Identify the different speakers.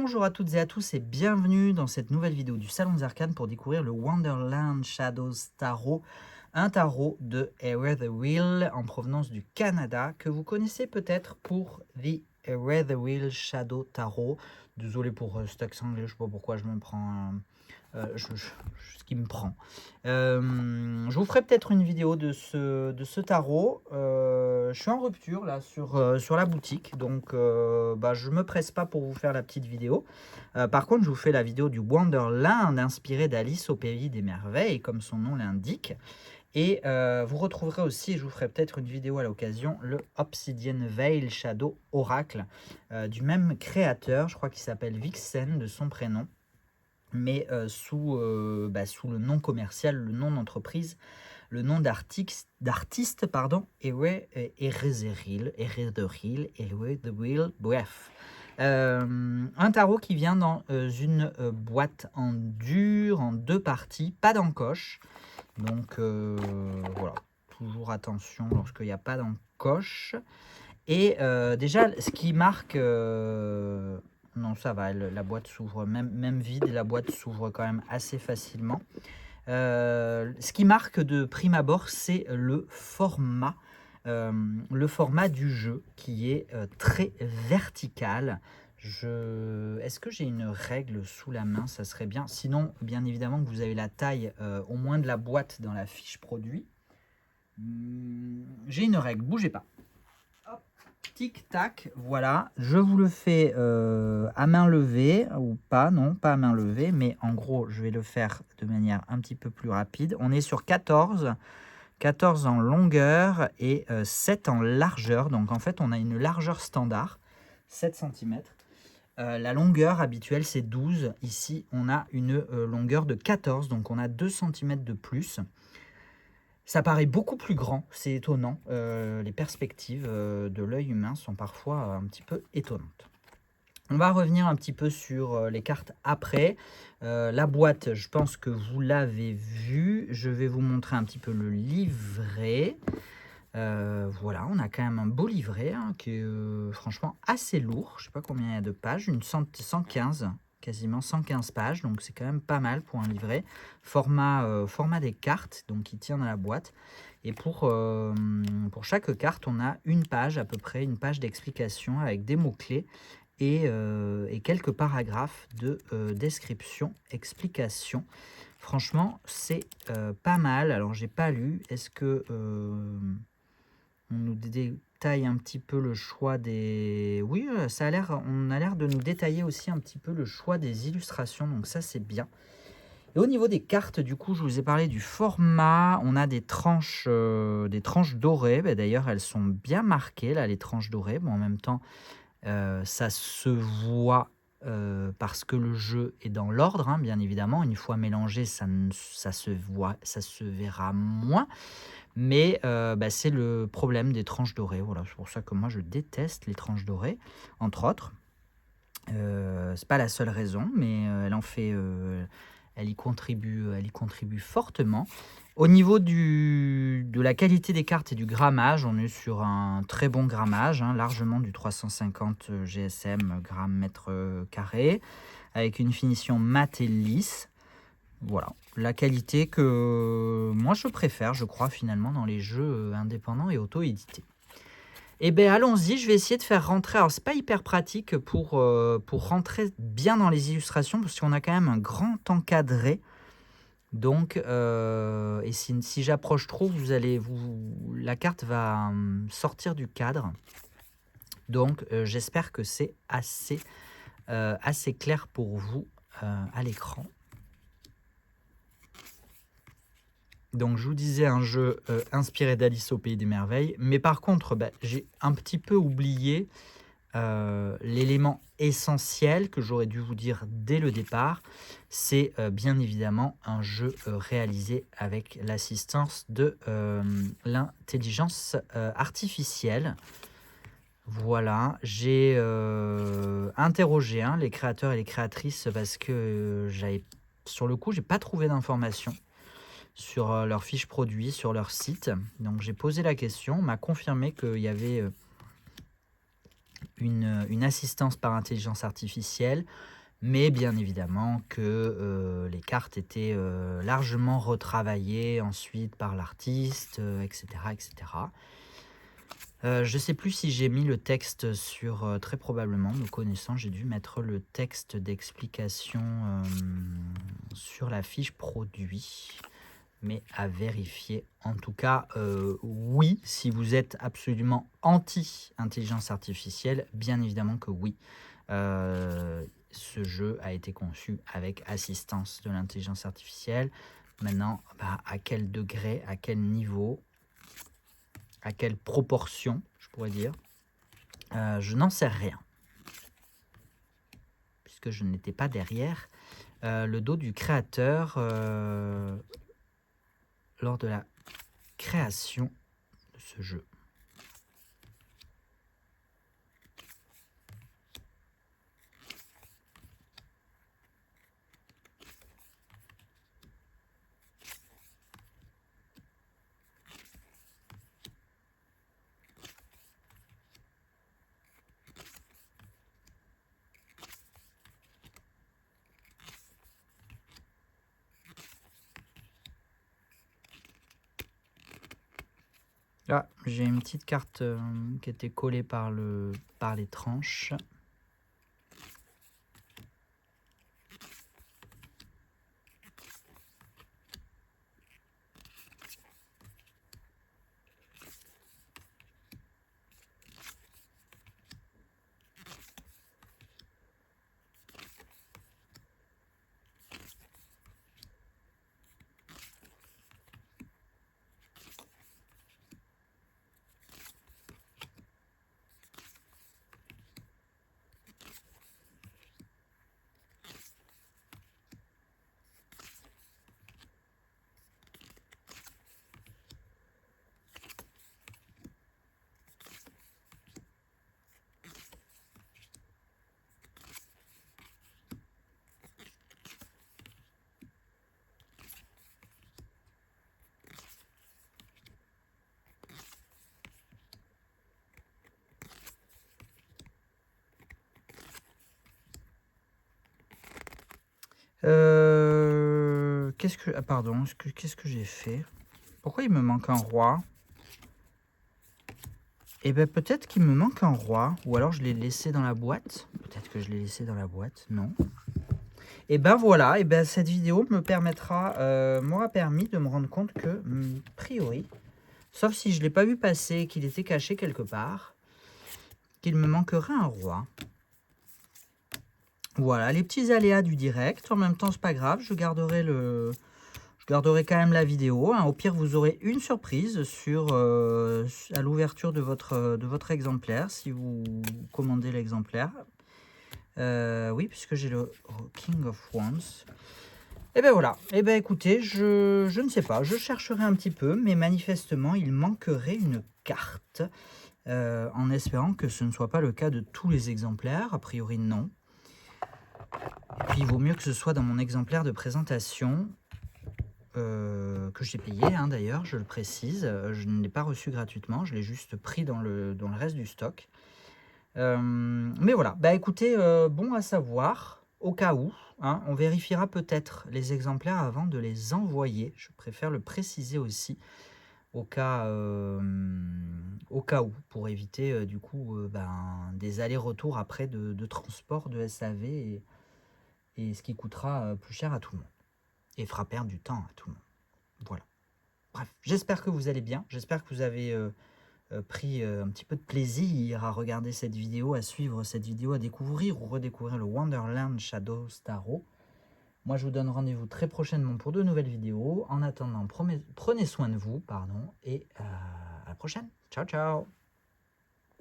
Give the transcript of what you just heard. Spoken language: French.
Speaker 1: Bonjour à toutes et à tous et bienvenue dans cette nouvelle vidéo du Salon des Arcanes pour découvrir le Wonderland Shadows Tarot, un tarot de Eretherwheel en provenance du Canada que vous connaissez peut-être pour The Eretherwheel Shadow Tarot. Désolé pour cet accent anglais, je sais pas pourquoi je me prends... ce qui me prend. Je vous ferai peut-être une vidéo de ce tarot. Je suis en rupture là sur la boutique, donc je me presse pas pour vous faire la petite vidéo. Par contre, je vous fais la vidéo du Wonderland inspiré d'Alice au pays des merveilles, comme son nom l'indique. Et vous retrouverez aussi, je vous ferai peut-être une vidéo à l'occasion, le Obsidian Veil Shadow Oracle du même créateur, je crois qu'il s'appelle Vixen de son prénom, mais sous le nom commercial, le nom d'entreprise, le nom d'artiste, pardon, Eretherwheel, bref. Un tarot qui vient dans une boîte en dur, en deux parties, pas d'encoche. Donc voilà, toujours attention lorsqu'il n'y a pas d'encoche. Et déjà, ce qui marque... non, ça va, la boîte s'ouvre, même vide, la boîte s'ouvre quand même assez facilement. Ce qui marque de prime abord, c'est le format du jeu qui est très vertical. Est-ce que j'ai une règle sous la main? Ça serait bien. Sinon, bien évidemment, que vous avez la taille au moins de la boîte dans la fiche produit. J'ai une règle, bougez pas. Tic-tac, voilà, je vous le fais à main levée, ou pas, non, pas à main levée, mais en gros, je vais le faire de manière un petit peu plus rapide. On est sur 14 en longueur et 7 en largeur, donc en fait, on a une largeur standard, 7 cm. La longueur habituelle, c'est 12. Ici, on a une longueur de 14, donc on a 2 cm de plus. Ça paraît beaucoup plus grand, c'est étonnant. Les perspectives de l'œil humain sont parfois un petit peu étonnantes. On va revenir un petit peu sur les cartes après. La boîte, je pense que vous l'avez vue. Je vais vous montrer un petit peu le livret. Voilà, on a quand même un beau livret hein, qui est franchement assez lourd. Je ne sais pas combien il y a de pages, une 115, quasiment 115 pages, donc c'est quand même pas mal pour un livret. Format des cartes, donc qui tient dans la boîte. Et pour chaque carte, on a une page à peu près, une page d'explication avec des mots-clés et quelques paragraphes de description, explication. Franchement, c'est pas mal. Alors, j'ai pas lu. Est-ce que on nous détaille un petit peu le choix des... Oui, on a l'air de nous détailler aussi un petit peu le choix des illustrations, donc ça c'est bien. Et au niveau des cartes, du coup, je vous ai parlé du format. On a des tranches dorées. D'ailleurs, elles sont bien marquées, là, les tranches dorées. Bon, en même temps, ça se voit parce que le jeu est dans l'ordre, hein, bien évidemment. Une fois mélangé, ça se voit, ça se verra moins. Mais c'est le problème des tranches dorées. Voilà, c'est pour ça que moi, je déteste les tranches dorées, entre autres. C'est pas la seule raison, mais elle y contribue fortement. Au niveau de la qualité des cartes et du grammage, on est sur un très bon grammage, hein, largement du 350 GSM grammes mètre carré, avec une finition mat et lisse. Voilà, la qualité que moi je préfère, je crois, finalement, dans les jeux indépendants et auto-édités. Eh bien, allons-y, je vais essayer de faire rentrer... Alors, c'est pas hyper pratique pour rentrer bien dans les illustrations, parce qu'on a quand même un grand encadré. Donc, et si j'approche trop, la carte va sortir du cadre. Donc, j'espère que c'est assez clair pour vous à l'écran. Donc, je vous disais un jeu inspiré d'Alice au pays des merveilles. Mais par contre, j'ai un petit peu oublié l'élément essentiel que j'aurais dû vous dire dès le départ. C'est bien évidemment un jeu réalisé avec l'assistance de l'intelligence artificielle. Voilà, j'ai interrogé les créateurs et les créatrices parce que sur le coup, j'ai pas trouvé d'informations sur leur fiche produit, sur leur site. Donc j'ai posé la question, on m'a confirmé qu'il y avait une assistance par intelligence artificielle, mais bien évidemment que les cartes étaient largement retravaillées ensuite par l'artiste, etc., etc. Je ne sais plus si j'ai mis le texte sur, très probablement, me connaissant, j'ai dû mettre le texte d'explication sur la fiche produit, mais à vérifier. En tout cas, oui, si vous êtes absolument anti-intelligence artificielle, bien évidemment que oui. Ce jeu a été conçu avec assistance de l'intelligence artificielle. Maintenant, à quel degré, à quel niveau, à quelle proportion, je pourrais dire, je n'en sais rien, puisque je n'étais pas derrière le dos du créateur lors de la création de ce jeu. Là, j'ai une petite carte qui était collée par les tranches. Qu'est-ce que... Ah, pardon, qu'est-ce que j'ai fait? Pourquoi il me manque un roi? Eh bien, peut-être qu'il me manque un roi, ou alors je l'ai laissé dans la boîte. Peut-être que je l'ai laissé dans la boîte, non. Et ben voilà, et ben cette vidéo me permettra, m'aura permis de me rendre compte que, a priori, sauf si je ne l'ai pas vu passer, qu'il était caché quelque part, qu'il me manquerait un roi. Voilà, les petits aléas du direct. En même temps, c'est pas grave, je garderai quand même la vidéo. Hein. Au pire, vous aurez une surprise à l'ouverture de votre exemplaire, si vous commandez l'exemplaire. Oui, puisque j'ai le King of Wands. Et ben voilà. Et ben écoutez, je ne sais pas, je chercherai un petit peu, mais manifestement, il manquerait une carte. En espérant que ce ne soit pas le cas de tous les exemplaires. A priori, non. Et puis, il vaut mieux que ce soit dans mon exemplaire de présentation, que j'ai payé, hein, d'ailleurs, je le précise. Je ne l'ai pas reçu gratuitement, je l'ai juste pris dans le reste du stock. Mais voilà, bah écoutez, bon à savoir, au cas où, hein, on vérifiera peut-être les exemplaires avant de les envoyer. Je préfère le préciser aussi, au cas où, pour éviter du coup des allers-retours après de transport de SAV et ce qui coûtera plus cher à tout le monde et fera perdre du temps à tout le monde. Voilà. Bref, j'espère que vous allez bien, j'espère que vous avez pris un petit peu de plaisir à regarder cette vidéo, à suivre cette vidéo, à découvrir ou redécouvrir le Wonderland Shadow Starro. Moi, je vous donne rendez-vous très prochainement pour de nouvelles vidéos. En attendant, prenez soin de vous, et à la prochaine. Ciao, ciao.